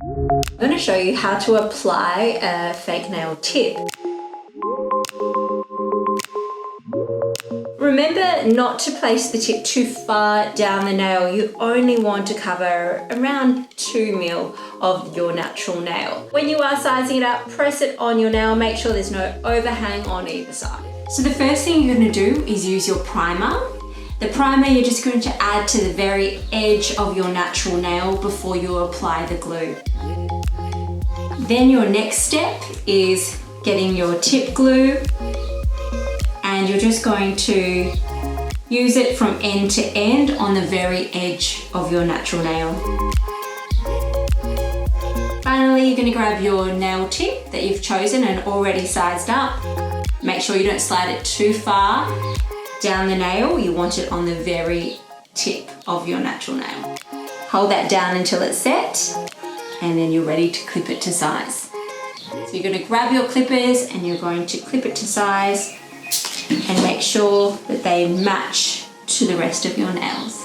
I'm going to show you how to apply a fake nail tip. Remember not to place the tip too far down the nail. You only want to cover around 2 mil of your natural nail. When you are sizing it up, press it on your nail, make sure there's no overhang on either side. So the first thing you're going to do is use your primer. The primer you're just going to add to the very edge of your natural nail before you apply the glue. Then your next step is getting your tip glue, and you're just going to use it from end to end on the very edge of your natural nail. Finally, you're going to grab your nail tip that you've chosen and already sized up. Make sure you don't slide it too far down the nail. You want it on the very tip of your natural nail. Hold that down until it's set, and then you're ready to clip it to size. So you're going to grab your clippers and you're going to clip it to size and make sure that they match to the rest of your nails.